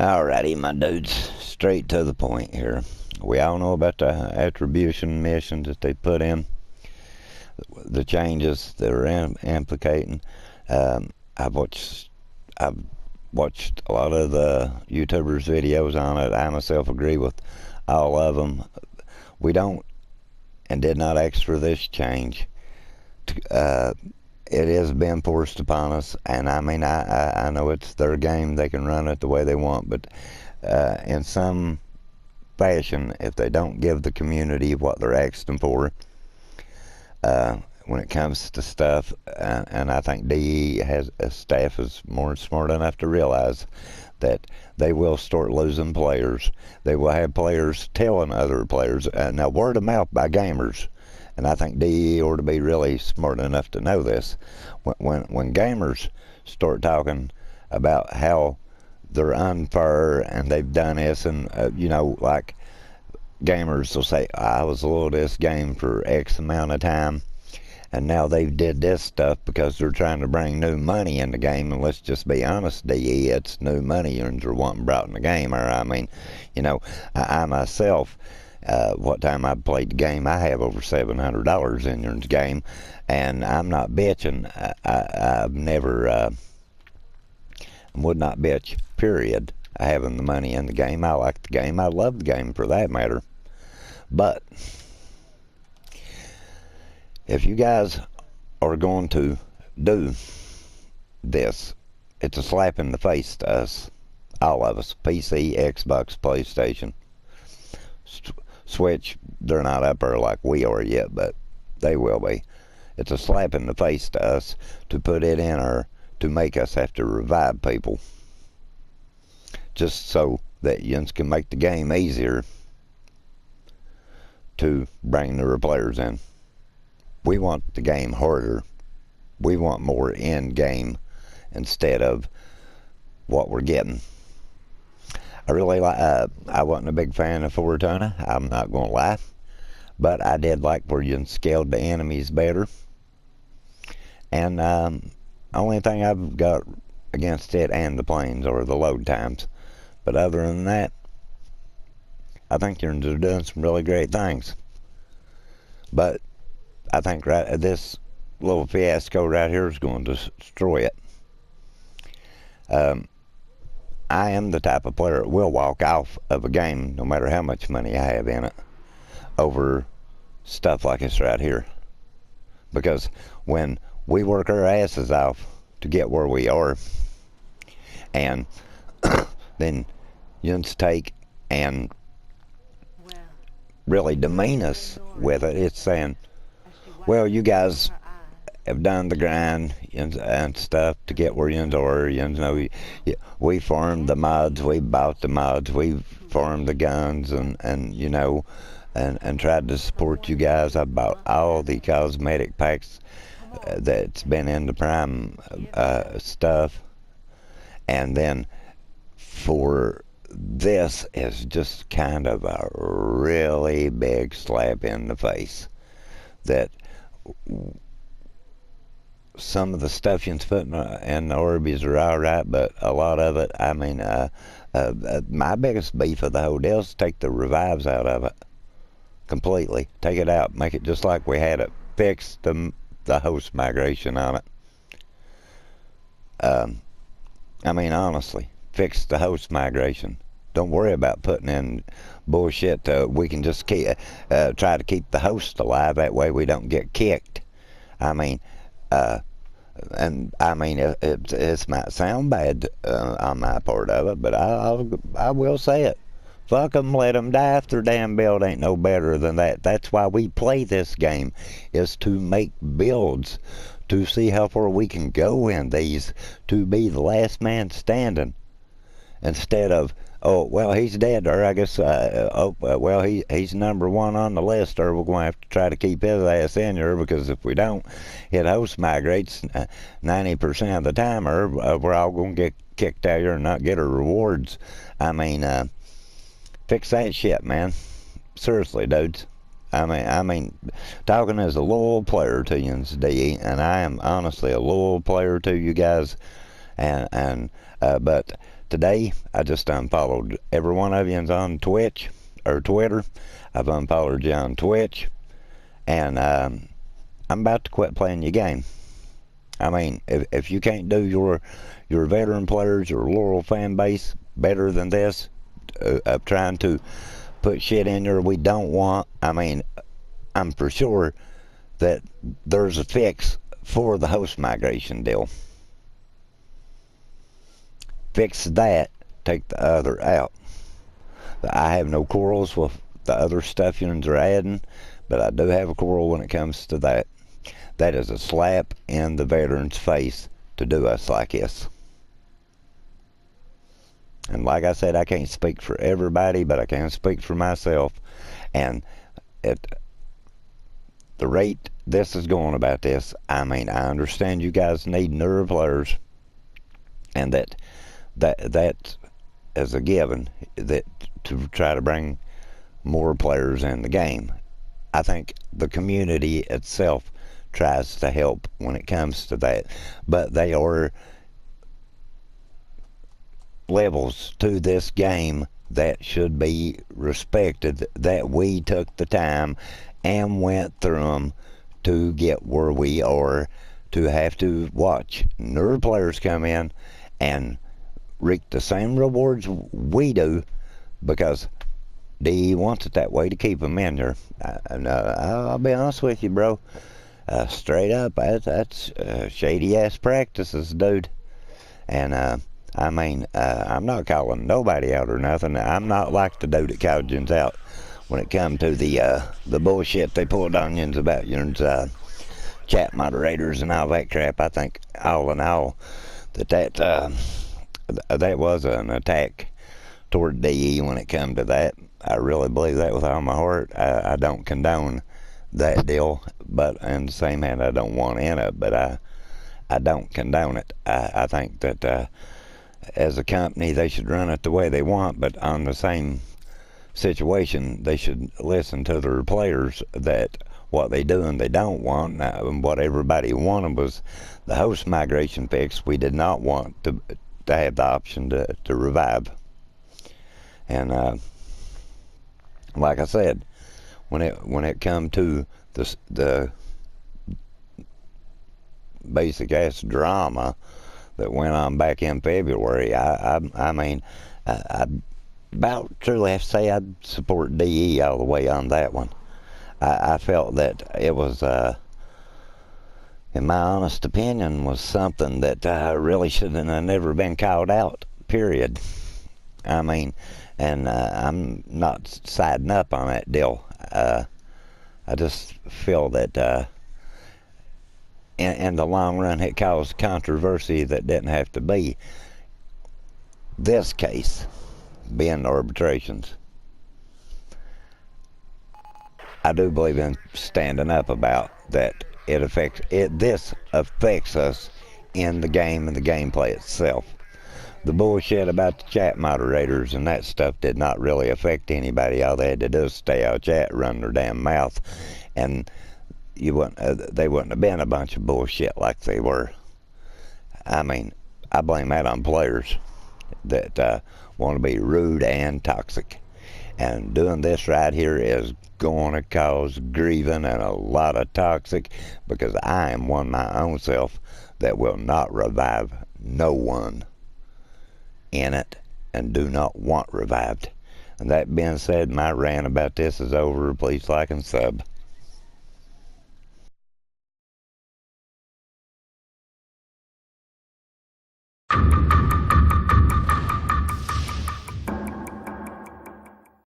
Alrighty, my dudes, straight to the point here. We all know about the attribution missions that they put in, the changes that are implicating. I've watched a lot of the YouTubers' videos on it. I myself agree with all of them. We don't and did not ask for this change. It has been forced upon us, and I mean, I know it's their game. They can run it the way they want, but in some fashion, if they don't give the community what they're asking for, when it comes to stuff, and I think DE has a staff is more smart enough to realize that they will start losing players. They will have players telling other players. Now, word of mouth by gamers. And I think DE ought to be really smart enough to know this. When gamers start talking about how they're unfair and they've done this, and like gamers will say, I was loyal to this game for X amount of time, and now they've did this stuff because they're trying to bring new money in the game. And let's just be honest, DE, it's new money you're wanting brought in the game. Or I mean, I myself, what time I've played the game, I have over $700 in the game, and I'm not bitching. I've never would not bitch, period, having the money in the game. I like the game. I love the game for that matter. But if you guys are going to do this, it's a slap in the face to us, all of us, PC, Xbox, PlayStation, Switch. They're not up there like we are yet, but they will be. It's a slap in the face to us to put it in our, to make us have to revive people just so that you can make the game easier to bring newer players in. We want the game harder. We want more in game instead of what we're getting. I really like. I wasn't a big fan of Fortuna. I'm not going to lie, but I did like where you scaled the enemies better. And only thing I've got against it and the planes are the load times. But other than that, I think they're doing some really great things. But I think this little fiasco right here is going to destroy it. I am the type of player that will walk off of a game, no matter how much money I have in it, over stuff like this right here. Because when we work our asses off to get where we are, and then you just take and really demean us with it, it's saying, well, you guys have done the grind and stuff to get where you are. We farmed the mods, we bought the mods, we farmed the guns, and tried to support you guys. I bought all the cosmetic packs that's been in the Prime stuff, and then for this is just kind of a really big slap in the face that some of the stuff you can put in the Orbeez are alright, but a lot of it, I mean, my biggest beef of the whole deal is to take the revives out of it completely. Take it out, make it just like we had it. Fix the host migration on it. I mean, honestly, fix the host migration. Don't worry about putting in bullshit. We can just try to keep the host alive. That way we don't get kicked. I mean, and I mean, it might sound bad on my part of it, but I will say it. Fuck them, let them die if their damn build ain't no better than that. That's why we play this game, is to make builds, to see how far we can go in these, to be the last man standing, instead of, oh, well, he's dead, or I guess, well, he's number one on the list, or we're going to have to try to keep his ass in here, because if we don't, it host migrates 90% of the time, or we're all going to get kicked out here and not get our rewards. I mean, fix that shit, man. Seriously, dudes. I mean, talking as a loyal player to you, DE, and I am honestly a loyal player to you guys, but today, I just unfollowed every one of you on Twitch or Twitter. I've unfollowed you on Twitch, and I'm about to quit playing your game. I mean, if you can't do your veteran players, your loyal fan base better than this, of trying to put shit in there we don't want, I mean, I'm for sure that there's a fix for the host migration deal. Fix that, take the other out. I have no quarrels with the other stuff you are adding, but I do have a quarrel when it comes to that. That is a slap in the veterans' face to do us like this. And like I said, I can't speak for everybody, but I can speak for myself. And at the rate this is going about this, I mean, I understand you guys need newer players, and that is a given, that to try to bring more players in the game. I think the community itself tries to help when it comes to that, but they are levels to this game that should be respected, that we took the time and went through them to get where we are, to have to watch newer players come in and reap the same rewards we do, because DE wants it that way to keep them in there. I'll be honest with you, bro. Straight up, that's shady ass practices, dude. And I mean, I'm not calling nobody out or nothing. I'm not like the dude that called yous out when it come to the bullshit they pulled on yous about your chat moderators and all that crap. I think all in all that was an attack toward DE when it come to that. I really believe that with all my heart. I don't condone that deal, but in the same hand, I don't want in it, but I don't condone it. I think that as a company, they should run it the way they want, but on the same situation, they should listen to their players, that what they do and they don't want. And what everybody wanted was the host migration fix. We did not want to have the option to revive. And like I said, when it come to the basic ass drama that went on back in February, I mean, I about truly have to say I'd support DE all the way on that one. I felt that it was, in my honest opinion, was something that really shouldn't have never been called out, period. I mean, and I'm not siding up on that deal. I just feel that in the long run it caused controversy that didn't have to be. This case being arbitrations, I do believe in standing up about that. This affects us in the game and the gameplay itself. The bullshit about the chat moderators and that stuff did not really affect anybody. All they had to do was stay out of chat, run their damn mouth, and they wouldn't have been a bunch of bullshit like they were. I mean, I blame that on players that want to be rude and toxic. And doing this right here is going to cause grieving and a lot of toxic, because I am one my own self that will not revive no one in it and do not want revived. And that being said, my rant about this is over. Please like and sub.